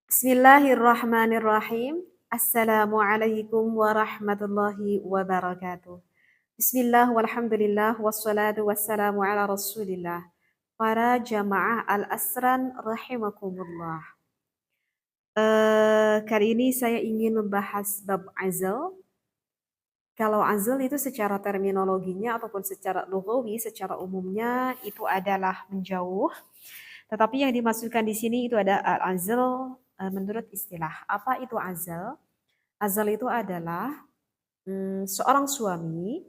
Bismillahirrahmanirrahim. Assalamualaikum warahmatullahi wabarakatuh. Bismillah walhamdulillah wassalatu wassalamu ala rasulillah. Para jamaah al-asran rahimakumullah. Kali ini saya ingin membahas bab azal. Kalau azal itu secara terminologinya ataupun secara lughawi, secara umumnya itu adalah menjauh. Tetapi yang dimaksudkan di sini itu ada al-azal menurut istilah. Apa itu azal? Azal itu adalah seorang suami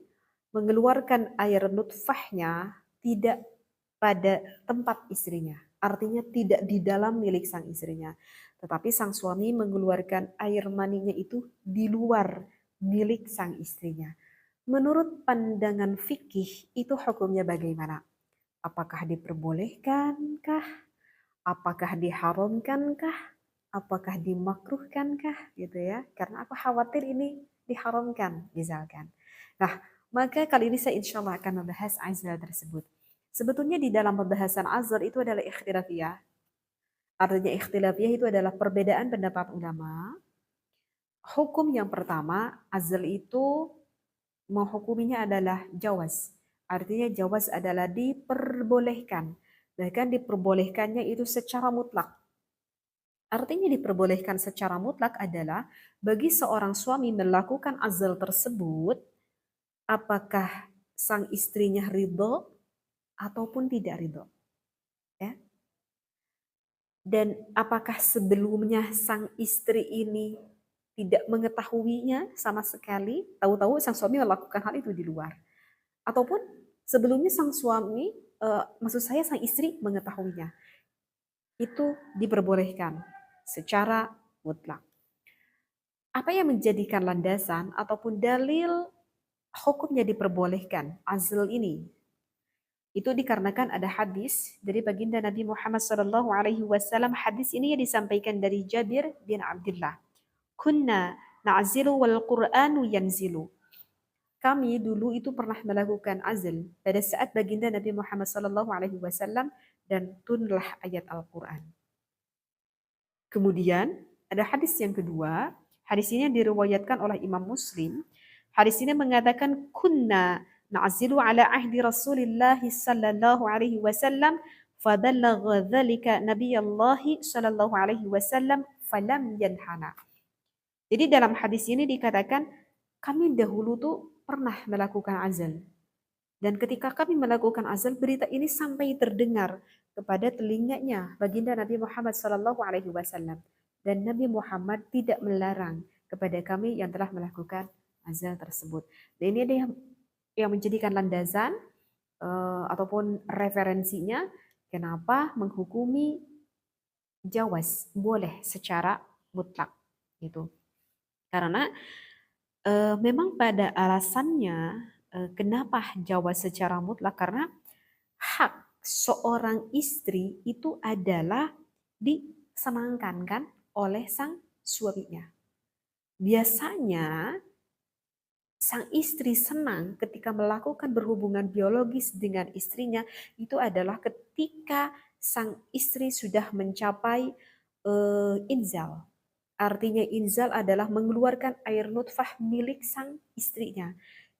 mengeluarkan air nutfahnya tidak pada tempat istrinya. Artinya tidak di dalam milik sang istrinya. Tetapi sang suami mengeluarkan air maninya itu di luar milik sang istrinya. Menurut pandangan fikih itu hukumnya bagaimana? Apakah diperbolehkankah? Apakah diharamkankah? Apakah dimakruhkankah? Gitu ya. Karena aku khawatir ini diharamkan misalkan. Nah, maka kali ini saya insya Allah akan membahas azal tersebut. Sebetulnya di dalam pembahasan azal itu adalah ikhtilafiyah. Artinya ikhtilafiyah itu adalah perbedaan pendapat ulama. Hukum yang pertama, azal itu menghukuminya adalah jawaz. Artinya jawaz adalah diperbolehkan. Bahkan diperbolehkannya itu secara mutlak. Artinya diperbolehkan secara mutlak adalah bagi seorang suami melakukan azal tersebut, apakah sang istrinya ridho ataupun tidak ridho. Ya. Dan apakah sebelumnya sang istri ini tidak mengetahuinya sama sekali, tahu-tahu sang suami melakukan hal itu di luar. Ataupun sebelumnya sang suami, maksud saya sang istri mengetahuinya. Itu diperbolehkan secara mutlak. Apa yang menjadikan landasan ataupun dalil hukumnya diperbolehkan azl ini? Itu dikarenakan ada hadis dari baginda Nabi Muhammad SAW. Hadis ini yang disampaikan dari Jabir bin Abdullah. Kunna na'zilu wal Qur'anu yanzilu. Kami dulu itu pernah melakukan azl pada saat baginda Nabi Muhammad SAW dan turunlah ayat Al-Quran. Kemudian ada hadis yang kedua. Hadis ini diriwayatkan oleh Imam Muslim. Hadis ini mengatakan kunna na'zilu ala ahdi Rasulillah sallallahu alaihi wasallam fadallagha dzalika Nabiyullah sallallahu alaihi wasallam falam yanhana. Jadi dalam hadis ini dikatakan kami dahulu tuh pernah melakukan azal. Dan ketika kami melakukan azal, berita ini sampai terdengar kepada telinganya baginda Nabi Muhammad sallallahu alaihi wasallam. Dan Nabi Muhammad tidak melarang kepada kami yang telah melakukan azal tersebut. Dan ini ada yang menjadikan landasan ataupun referensinya kenapa menghukumi jawaz boleh secara mutlak gitu. Karena memang pada alasannya kenapa jawaz secara mutlak karena hak seorang istri itu adalah disenangkan kan oleh sang suaminya. Biasanya sang istri senang ketika melakukan berhubungan biologis dengan istrinya itu adalah ketika sang istri sudah mencapai inzal. Artinya inzal adalah mengeluarkan air nutfah milik sang istrinya.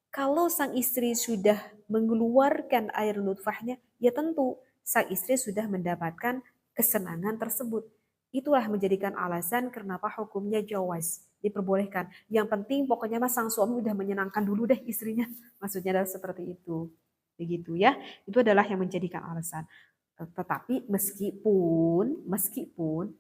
Kalau sang istri sudah mengeluarkan air nutfahnya, ya tentu sang istri sudah mendapatkan kesenangan tersebut. Itulah menjadikan alasan kenapa hukumnya jawaz, diperbolehkan. Yang penting pokoknya mas sang suami udah menyenangkan dulu deh istrinya. Maksudnya adalah seperti itu. Begitu ya. Itu adalah yang menjadikan alasan. Tetapi meskipun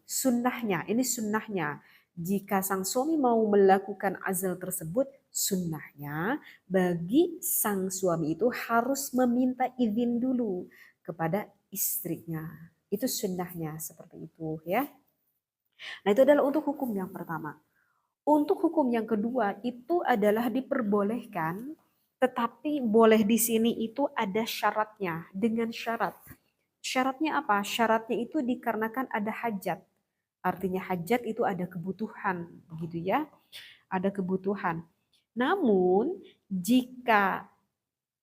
sunnahnya, ini sunnahnya, jika sang suami mau melakukan azal tersebut, sunnahnya bagi sang suami itu harus meminta izin dulu kepada istrinya. Itu sunnahnya seperti itu ya. Nah itu adalah untuk hukum yang pertama. Untuk hukum yang kedua itu adalah diperbolehkan, tetapi boleh di sini itu ada syaratnya dengan syarat. Syaratnya apa? Syaratnya itu dikarenakan ada hajat. Artinya hajat itu ada kebutuhan, begitu ya. Ada kebutuhan. Namun jika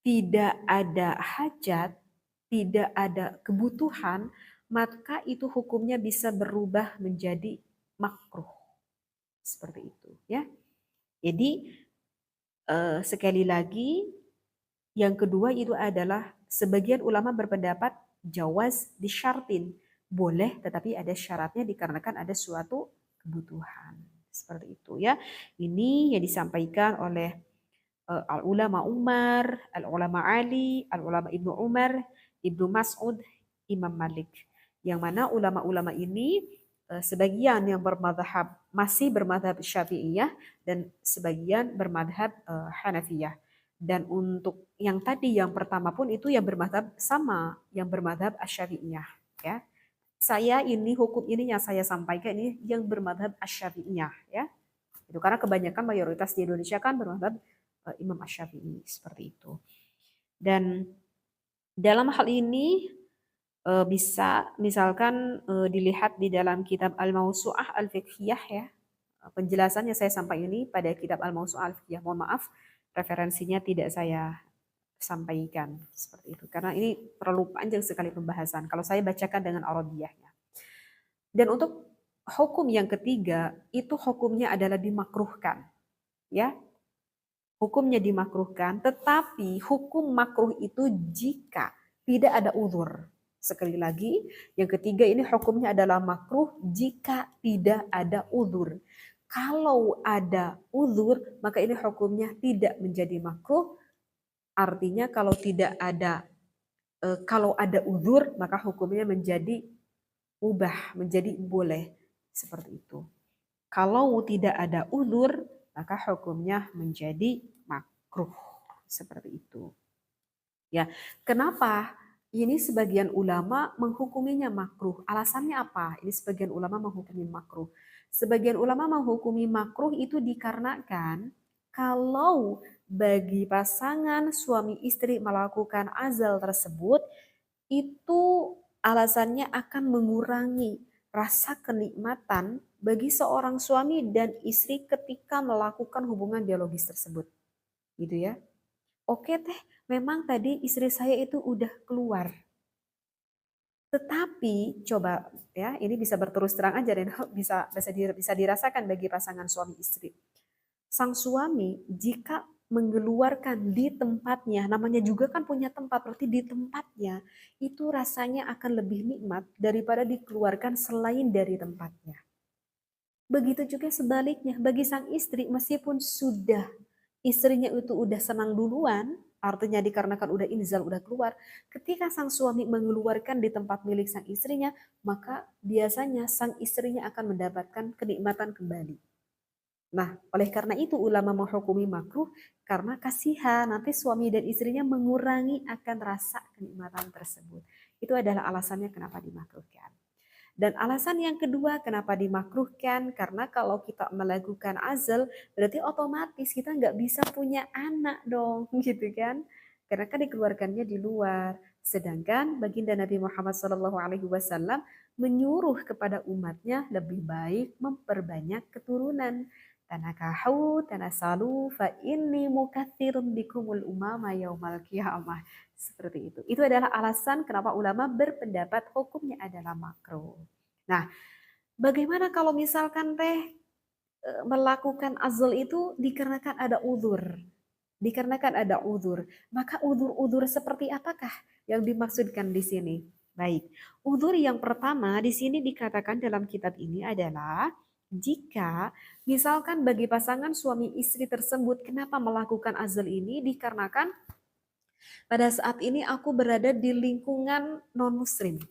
tidak ada hajat, tidak ada kebutuhan, maka itu hukumnya bisa berubah menjadi makruh. Seperti itu ya. Jadi sekali lagi yang kedua itu adalah sebagian ulama berpendapat jawaz disyartin. Boleh tetapi ada syaratnya dikarenakan ada suatu kebutuhan. Seperti itu ya. Ini yang disampaikan oleh al-ulama Umar, al-ulama Ali, al-ulama Ibnu Umar, Ibnu Mas'ud, Imam Malik. Yang mana ulama-ulama ini sebagian yang bermadhab masih bermadhab Syafi'iyah dan sebagian bermadhab Hanafiyah. Dan untuk yang tadi yang pertama pun itu yang bermadhab sama, yang bermadhab Asy-Syafi'iyah ya. Saya ini hukum ini yang saya sampaikan ini yang bermadhab Asy-Syafi'iyah ya. Itu karena kebanyakan mayoritas di Indonesia kan bermadhab Imam Asy-Syafi'i seperti itu. Dan dalam hal ini bisa misalkan dilihat di dalam kitab Al-Mawsu'ah Al-Fiqhiyah ya. Penjelasannya saya sampaikan ini pada kitab Al-Mawsu'ah Al-Fiqhiyah. Mohon maaf referensinya tidak saya sampaikan seperti itu karena ini terlalu panjang sekali pembahasan kalau saya bacakan dengan Arabiyahnya. Dan untuk hukum yang ketiga itu hukumnya adalah dimakruhkan ya. Hukumnya dimakruhkan, tetapi hukum makruh itu jika tidak ada uzur. Sekali lagi, yang ketiga ini hukumnya adalah makruh jika tidak ada uzur. Kalau ada uzur, maka ini hukumnya tidak menjadi makruh. Artinya kalau ada uzur, maka hukumnya menjadi ubah, menjadi boleh. Seperti itu. Kalau tidak ada uzur, maka hukumnya menjadi makruh. Seperti itu. Ya, kenapa? Ini sebagian ulama menghukuminya makruh. Alasannya apa? Ini sebagian ulama menghukumi makruh. Sebagian ulama menghukumi makruh itu dikarenakan kalau bagi pasangan suami istri melakukan azal tersebut, itu alasannya akan mengurangi rasa kenikmatan bagi seorang suami dan istri ketika melakukan hubungan biologis tersebut. Gitu ya. Oke teh, memang tadi istri saya itu udah keluar. Tetapi coba ya, ini bisa berterus terang aja dan bisa dirasakan bagi pasangan suami istri. Sang suami jika mengeluarkan di tempatnya, namanya juga kan punya tempat, berarti di tempatnya, itu rasanya akan lebih nikmat daripada dikeluarkan selain dari tempatnya. Begitu juga sebaliknya, bagi sang istri meskipun sudah istrinya itu udah senang duluan, artinya dikarenakan udah inzal, udah keluar, ketika sang suami mengeluarkan di tempat milik sang istrinya, maka biasanya sang istrinya akan mendapatkan kenikmatan kembali. Nah, oleh karena itu ulama menghukumi makruh karena kasihan nanti suami dan istrinya mengurangi akan rasa kenikmatan tersebut. Itu adalah alasannya kenapa dimakruhkan. Dan alasan yang kedua kenapa dimakruhkan karena kalau kita melakukan azal berarti otomatis kita nggak bisa punya anak dong gitu kan. Karena kan dikeluarkannya di luar. Sedangkan baginda Nabi Muhammad SAW menyuruh kepada umatnya lebih baik memperbanyak keturunan. Tanakahu, tanasalu, fa inni mukathirun bikumul umama yaumal qiyamah. Seperti itu. Itu adalah alasan kenapa ulama berpendapat hukumnya adalah makruh. Nah, bagaimana kalau misalkan teh melakukan azal itu dikarenakan ada uzur? Dikarenakan ada uzur. Maka uzur-uzur seperti apakah yang dimaksudkan di sini? Baik, uzur yang pertama di sini dikatakan dalam kitab ini adalah jika misalkan bagi pasangan suami istri tersebut kenapa melakukan azal ini dikarenakan pada saat ini aku berada di lingkungan non-muslim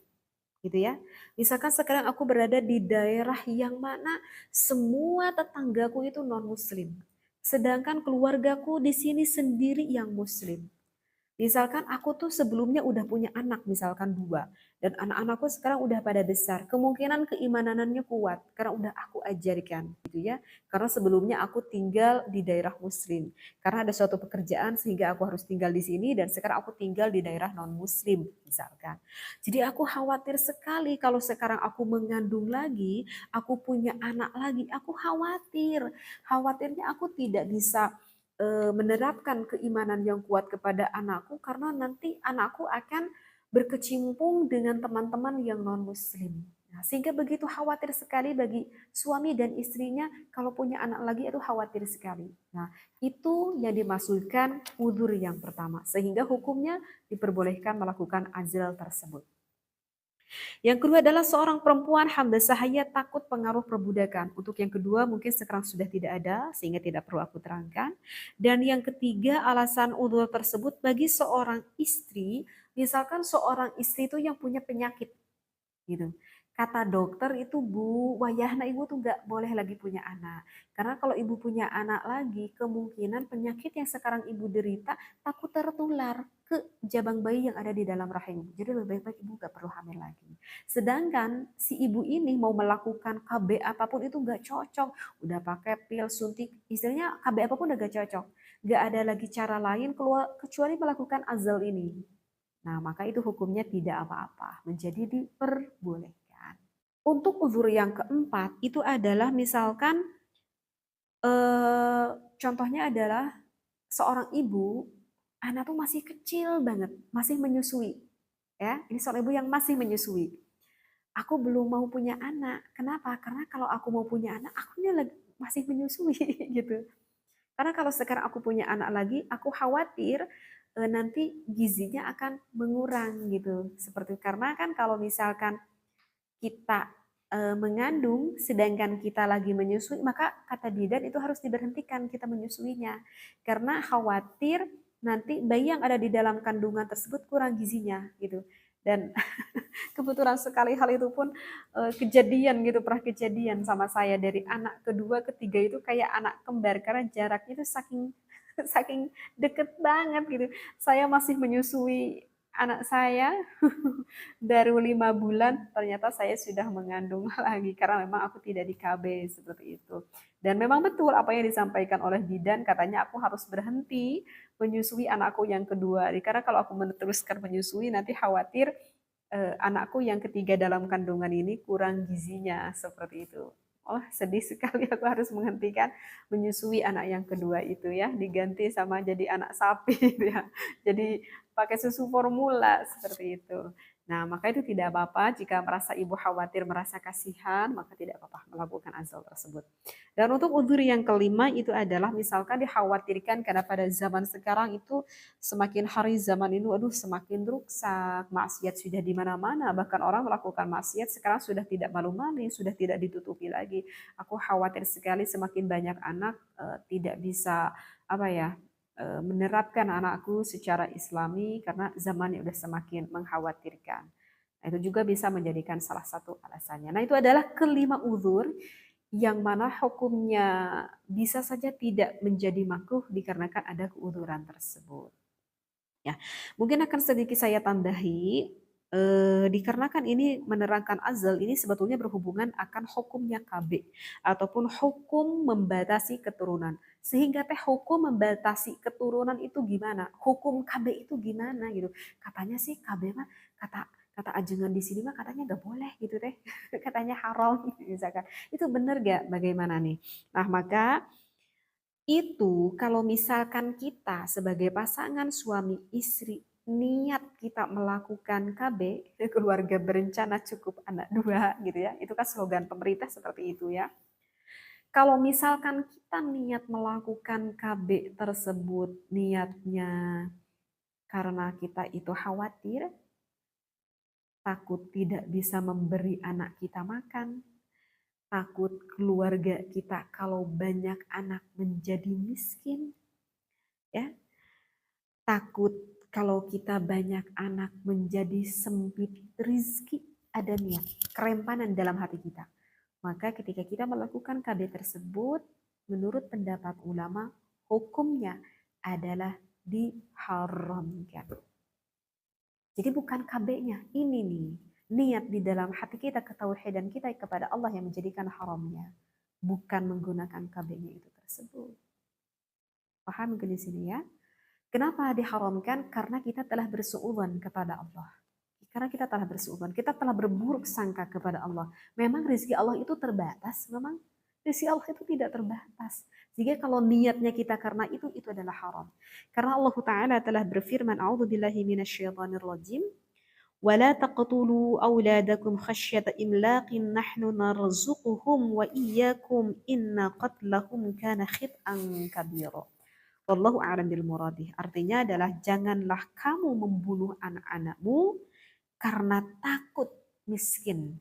gitu ya. Misalkan sekarang aku berada di daerah yang mana semua tetanggaku itu non-muslim. Sedangkan keluargaku di sini sendiri yang muslim. Misalkan aku tuh sebelumnya udah punya anak, misalkan dua, dan anak-anakku sekarang udah pada besar, kemungkinan keimanannya kuat karena udah aku ajarkan, gitu ya. Karena sebelumnya aku tinggal di daerah Muslim, karena ada suatu pekerjaan sehingga aku harus tinggal di sini dan sekarang aku tinggal di daerah non Muslim, misalkan. Jadi aku khawatir sekali kalau sekarang aku mengandung lagi, aku punya anak lagi, aku khawatirnya aku tidak bisa menerapkan keimanan yang kuat kepada anakku karena nanti anakku akan berkecimpung dengan teman-teman yang non muslim. Nah, sehingga begitu khawatir sekali bagi suami dan istrinya kalau punya anak lagi itu khawatir sekali. Nah, itu yang dimaksudkan udzur yang pertama. Sehingga hukumnya diperbolehkan melakukan azal tersebut. Yang kedua adalah seorang perempuan hamba sahaya takut pengaruh perbudakan. Untuk yang kedua mungkin sekarang sudah tidak ada sehingga tidak perlu aku terangkan. Dan yang ketiga alasan udzur tersebut bagi seorang istri, misalkan seorang istri itu yang punya penyakit gitu. Kata dokter itu Bu, wayahna ibu tuh nggak boleh lagi punya anak. Karena kalau ibu punya anak lagi, kemungkinan penyakit yang sekarang ibu derita takut tertular ke jabang bayi yang ada di dalam rahim. Jadi lebih baik ibu nggak perlu hamil lagi. Sedangkan si ibu ini mau melakukan KB apapun itu nggak cocok. Udah pakai pil, suntik, istilahnya KB apapun udah nggak cocok. Nggak ada lagi cara lain keluar kecuali melakukan azal ini. Nah, maka itu hukumnya tidak apa-apa, menjadi diperbolehkan. Untuk uzur yang keempat, itu adalah misalkan contohnya adalah seorang ibu, anak tuh masih kecil banget, masih menyusui. Ya, ini seorang ibu yang masih menyusui. Aku belum mau punya anak. Kenapa? Karena kalau aku mau punya anak, aku ini masih menyusui gitu. Karena kalau sekarang aku punya anak lagi, aku khawatir nanti gizinya akan mengurang gitu. Seperti karena kan kalau misalkan kita mengandung sedangkan kita lagi menyusui, maka kata bidan itu harus diberhentikan kita menyusuinya. Karena khawatir nanti bayi yang ada di dalam kandungan tersebut kurang gizinya gitu. Dan kebetulan sekali hal itu pun kejadian gitu, pernah kejadian sama saya dari anak kedua ketiga itu kayak anak kembar karena jaraknya itu saking saking deket banget gitu. Saya masih menyusui anak saya baru 5 bulan, ternyata saya sudah mengandung lagi karena memang aku tidak di KB seperti itu. Dan memang betul apa yang disampaikan oleh bidan, katanya aku harus berhenti menyusui anakku yang kedua. Karena kalau aku meneruskan menyusui nanti khawatir anakku yang ketiga dalam kandungan ini kurang gizinya seperti itu. Oh, sedih sekali aku harus menghentikan menyusui anak yang kedua itu ya, diganti sama jadi anak sapi gitu ya. Jadi pakai susu formula seperti itu. Nah, maka itu tidak apa-apa jika merasa ibu khawatir, merasa kasihan, maka tidak apa-apa melakukan azal tersebut. Dan untuk udzur yang kelima itu adalah misalkan dikhawatirkan karena pada zaman sekarang itu semakin hari zaman ini aduh semakin rusak, maksiat sudah di mana-mana, bahkan orang melakukan maksiat sekarang sudah tidak malu-malu, sudah tidak ditutupi lagi. Aku khawatir sekali semakin banyak anak tidak bisa apa ya menerapkan anakku secara islami karena zamannya udah semakin mengkhawatirkan. Nah, itu juga bisa menjadikan salah satu alasannya. Nah, itu adalah kelima uzur yang mana hukumnya bisa saja tidak menjadi makruh dikarenakan ada keuzuran tersebut. Ya, mungkin akan sedikit saya tambahi, dikarenakan ini menerangkan azal ini sebetulnya berhubungan akan hukumnya KB ataupun hukum membatasi keturunan. Sehingga teh hukum membatasi keturunan itu gimana? Hukum KB itu gimana gitu? Katanya sih KB mah kata kata ajengan di sini mah katanya gak boleh gitu teh. Katanya haram misalkan. Itu benar gak? Bagaimana nih? Nah, maka itu kalau misalkan kita sebagai pasangan suami istri niat kita melakukan KB, keluarga berencana cukup anak dua gitu ya. Itu kan slogan pemerintah seperti itu ya. Kalau misalkan kita niat melakukan KB tersebut niatnya karena kita itu khawatir, takut tidak bisa memberi anak kita makan, takut keluarga kita kalau banyak anak menjadi miskin, ya. Takut kalau kita banyak anak menjadi sempit rizki, ada niat, keremanan dalam hati kita. Maka ketika kita melakukan KB tersebut, menurut pendapat ulama, hukumnya adalah diharamkan. Jadi bukan KB-nya, ini nih, niat di dalam hati kita, ketauhidan kita kepada Allah yang menjadikan haramnya. Bukan menggunakan KB-nya itu tersebut. Paham di sini ya? Kenapa diharamkan? Karena kita telah bersuudzon kepada Allah. Karena kita telah bersuudzon, kita telah berburuk sangka kepada Allah. Memang rezeki Allah itu terbatas, memang rezeki Allah itu tidak terbatas. Sehingga kalau niatnya kita karena itu adalah haram. Karena Allah Ta'ala telah berfirman, A'udzu billahi minasyaitonir rajim, ولا تقتلوا أولادكم خشية إملاق نحن نرزقهم وإياكم إن قتلهم كان خطأ كبيرا. Wallahu a'lam bil muradih. Artinya adalah janganlah kamu membunuh anak-anakmu karena takut miskin.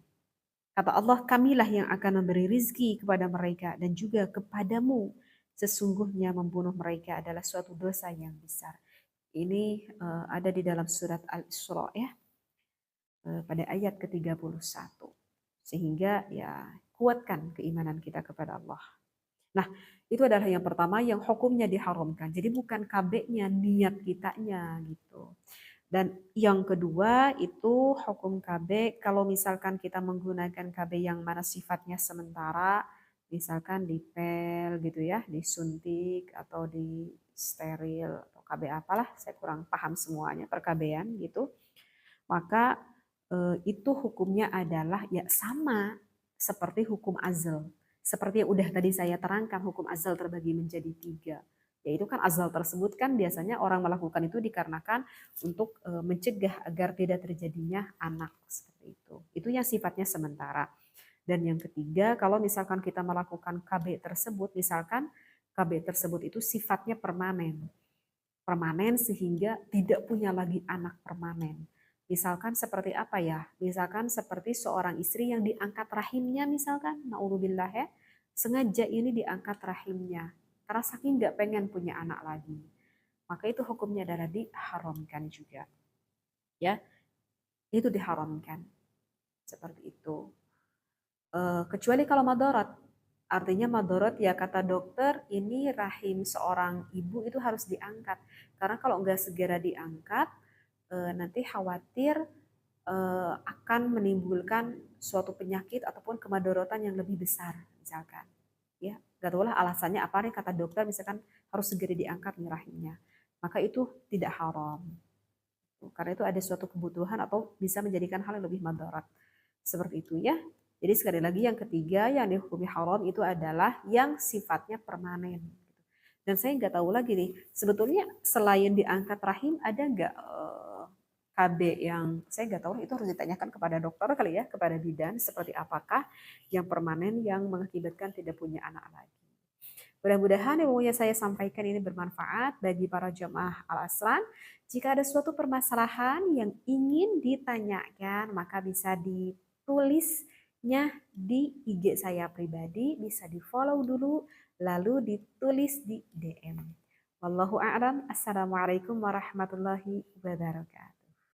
Kata Allah, kamilah yang akan memberi rizki kepada mereka dan juga kepadamu. Sesungguhnya membunuh mereka adalah suatu dosa yang besar. Ini ada di dalam surat Al-Isra ya, pada ayat ke-31. Sehingga ya kuatkan keimanan kita kepada Allah. Nah, itu adalah yang pertama yang hukumnya diharamkan. Jadi bukan KB-nya, niat kitanya gitu. Dan yang kedua itu hukum KB kalau misalkan kita menggunakan KB yang mana sifatnya sementara, misalkan dipel gitu ya, disuntik atau di steril atau KB apalah, saya kurang paham semuanya perkabean gitu. Maka itu hukumnya adalah ya sama seperti hukum azal. Seperti yang udah tadi saya terangkan, hukum azal terbagi menjadi 3. Yaitu kan azal tersebut kan biasanya orang melakukan itu dikarenakan untuk mencegah agar tidak terjadinya anak seperti itu. Itu yang sifatnya sementara. Dan yang ketiga, kalau misalkan kita melakukan KB tersebut, misalkan KB tersebut itu sifatnya permanen. Permanen sehingga tidak punya lagi anak permanen. Misalkan seperti apa ya? Misalkan seperti seorang istri yang diangkat rahimnya misalkan, naudzubillah ya, sengaja ini diangkat rahimnya. Karena saking nggak pengen punya anak lagi. Maka itu hukumnya adalah diharamkan juga. Ya, itu diharamkan. Seperti itu. Kecuali kalau madorot. Artinya madorot ya kata dokter ini rahim seorang ibu itu harus diangkat. Karena kalau nggak segera diangkat, nanti khawatir akan menimbulkan suatu penyakit ataupun kemadorotan yang lebih besar misalkan. Ya, nggak tahu lah alasannya apa nih kata dokter misalkan harus segera diangkat nih rahimnya. Maka itu tidak haram. Karena itu ada suatu kebutuhan atau bisa menjadikan hal yang lebih madarat. Seperti itu ya. Jadi sekali lagi yang ketiga yang dihukumi haram itu adalah yang sifatnya permanen. Dan saya nggak tahu lagi nih, sebetulnya selain diangkat rahim ada nggak KB yang saya nggak tahu itu harus ditanyakan kepada dokter kali ya, kepada bidan seperti apakah yang permanen yang mengakibatkan tidak punya anak lagi. Mudah-mudahan yang mau saya sampaikan ini bermanfaat bagi para jemaah Al-Asran. Jika ada suatu permasalahan yang ingin ditanyakan, maka bisa ditulisnya di IG saya pribadi, bisa di-follow dulu, lalu ditulis di DM. Wallahu a'lam. Assalamualaikum warahmatullahi wabarakatuh.